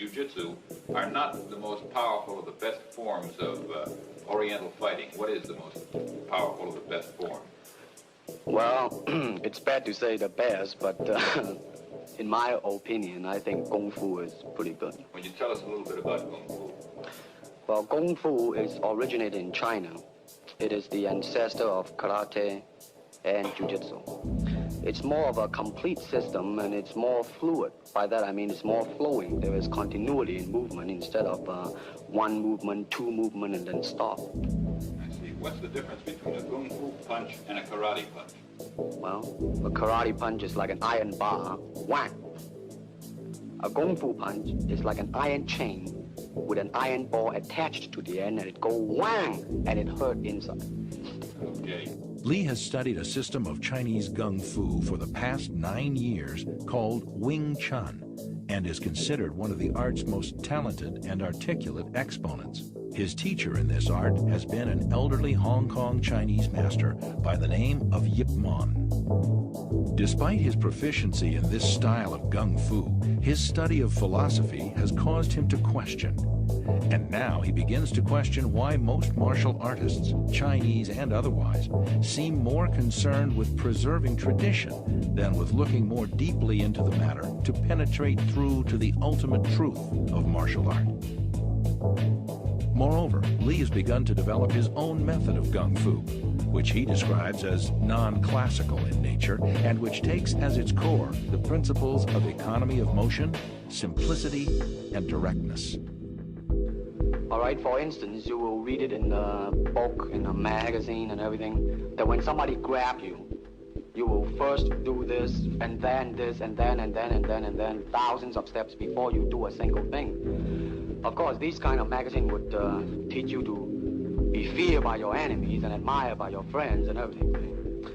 jiu-jitsu are not the most powerful of the best forms of Oriental fighting. What is the most powerful of the best form? Well, it's bad to say the best, but in my opinion, I think Kung Fu is pretty good. Would you tell us a little bit about Kung Fu? Well, Kung Fu is originated in China. It is the ancestor of Karate and Jiu-Jitsu. It's more of a complete system, and it's more fluid. By that I mean it's more flowing. There is continuity in movement instead of one movement, two movement, and then stop. I see. What's the difference between a Kung Fu punch and a karate punch? Well, a karate punch is like an iron bar, whack. A Kung Fu punch is like an iron chain with an iron ball attached to the end, and it go whang, and it hurt inside. Okay. Lee has studied a system of Chinese Kung Fu for the past 9 years called Wing Chun, and is considered one of the art's most talented and articulate exponents. His teacher in this art has been an elderly Hong Kong Chinese master by the name of Yip Man. Despite his proficiency in this style of Kung Fu, his study of philosophy has caused him to question. And now he begins to question why most martial artists, Chinese and otherwise, seem more concerned with preserving tradition than with looking more deeply into the matter to penetrate through to the ultimate truth of martial art. Moreover, Lee has begun to develop his own method of Kung Fu, which he describes as non-classical in nature and which takes as its core the principles of economy of motion, simplicity, and directness. All right, for instance, you will read it in a book, in a magazine and everything, that when somebody grabs you, you will first do this, and then this, and then, and then, and then, and then, thousands of steps before you do a single thing. Of course, this kind of magazine would teach you to be feared by your enemies and admired by your friends and everything.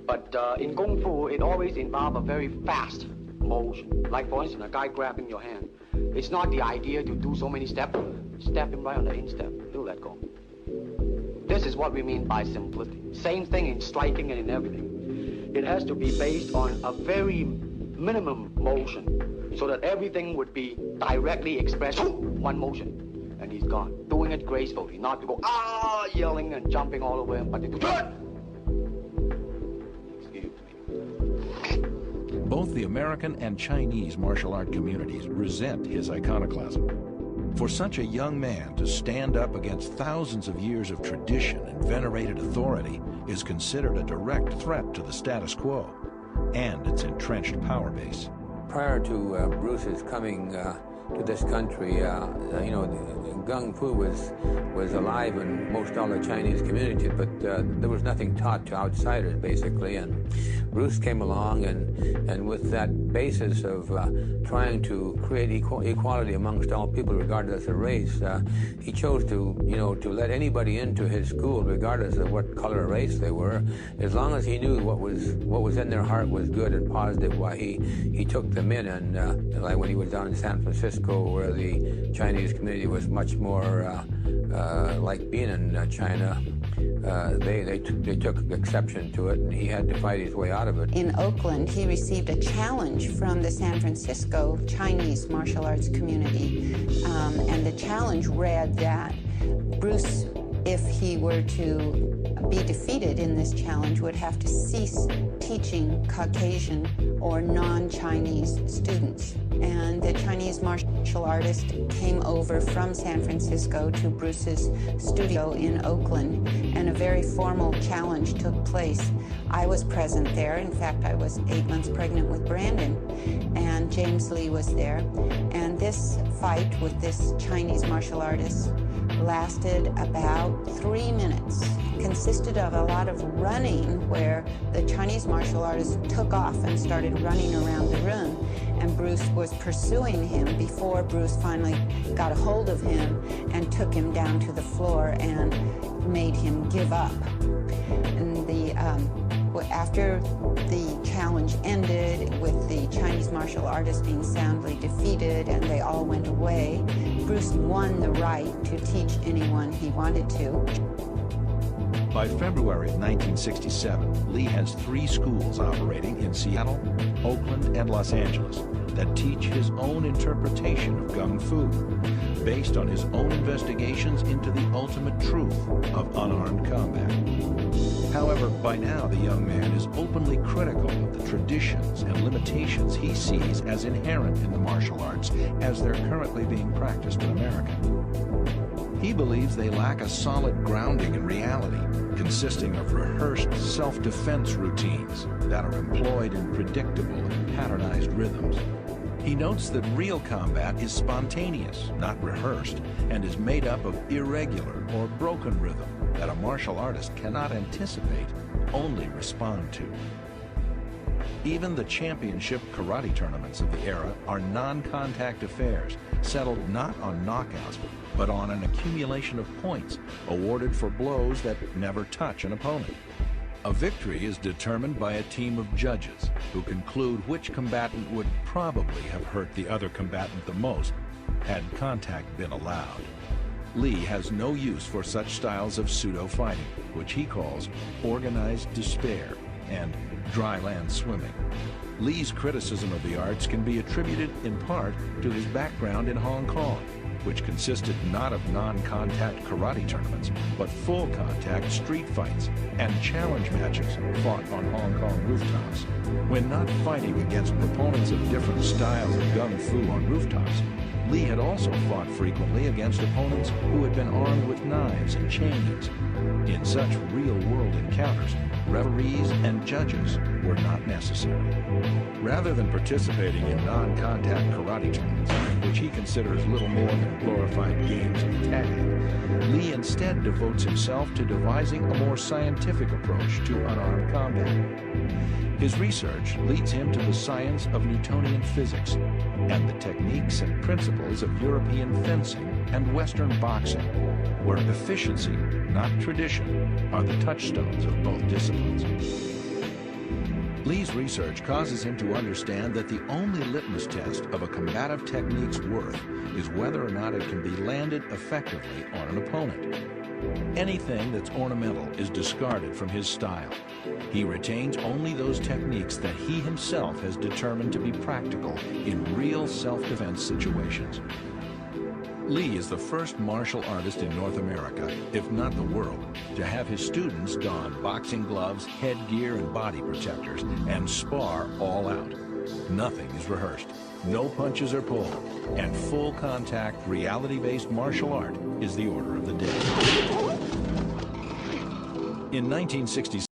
But in Kung Fu, it always involves a very fast motion. Like, for instance, a guy grabbing your hand. It's not the idea to do so many steps. Step him right on the instep. He'll let go. This is what we mean by simplicity. Same thing in striking and in everything. It has to be based on a very minimum motion so that everything would be directly expressed. One motion, and he's gone. Doing it gracefully, not to go, yelling and jumping all over him, but to do Both the American and Chinese martial art communities resent his iconoclasm. For such a young man to stand up against thousands of years of tradition and venerated authority is considered a direct threat to the status quo and its entrenched power base. Prior to Bruce's coming to this country, Kung Fu was alive in most all the Chinese communities, but there was nothing taught to outsiders, basically. And Bruce came along, and with that basis of trying to create equality amongst all people, regardless of race, he chose to let anybody into his school, regardless of what color or race they were, as long as he knew what was in their heart was good and positive. Why he took them in, and like when he was down in San Francisco, where the Chinese community was much more like being in China, they took exception to it, and he had to fight his way out of it. In Oakland, he received a challenge from the San Francisco Chinese martial arts community, and the challenge read that Bruce, if he were to be defeated in this challenge, would have to cease teaching Caucasian or non-Chinese students. And the Chinese martial artist came over from San Francisco to Bruce's studio in Oakland, and a very formal challenge took place. I was present there. In fact, I was 8 months pregnant with Brandon, and James Lee was there. And this fight with this Chinese martial artist lasted about 3 minutes. It consisted of a lot of running, where the Chinese martial artist took off and started running around the room, and Bruce was pursuing him before Bruce finally got a hold of him and took him down to the floor and made him give up. And after the challenge ended, with the Chinese martial artist being soundly defeated and they all went away, Bruce won the right to teach anyone he wanted to. By February of 1967, Lee has 3 schools operating in Seattle, Oakland, and Los Angeles that teach his own interpretation of Kung Fu. Fu, based on his own investigations into the ultimate truth of unarmed combat. However, by now the young man is openly critical of the traditions and limitations he sees as inherent in the martial arts as they're currently being practiced in America. He believes they lack a solid grounding in reality, consisting of rehearsed self-defense routines that are employed in predictable and patternized rhythms. He notes that real combat is spontaneous, not rehearsed, and is made up of irregular or broken rhythm that a martial artist cannot anticipate, only respond to. Even the championship karate tournaments of the era are non-contact affairs, settled not on knockouts, but on an accumulation of points awarded for blows that never touch an opponent. A victory is determined by a team of judges who conclude which combatant would probably have hurt the other combatant the most had contact been allowed. Lee has no use for such styles of pseudo-fighting, which he calls organized despair and dry land swimming. Lee's criticism of the arts can be attributed in part to his background in Hong Kong, which consisted not of non-contact karate tournaments, but full-contact street fights and challenge matches fought on Hong Kong rooftops. When not fighting against proponents of different styles of gung fu on rooftops, Lee had also fought frequently against opponents who had been armed with knives and chains. In such real-world encounters, referees and judges were not necessary. Rather than participating in non-contact karate tournaments, which he considers little more than glorified games of tag, Lee instead devotes himself to devising a more scientific approach to unarmed combat. His research leads him to the science of Newtonian physics and the techniques and principles of European fencing and Western boxing, where efficiency, not tradition, are the touchstones of both disciplines. Lee's research causes him to understand that the only litmus test of a combative technique's worth is whether or not it can be landed effectively on an opponent. Anything that's ornamental is discarded from his style. He retains only those techniques that he himself has determined to be practical in real self-defense situations. Lee is the first martial artist in North America, if not the world, to have his students don boxing gloves, headgear, and body protectors and spar all out. Nothing is rehearsed, no punches are pulled, and full contact, reality-based martial art is the order of the day. In 1966,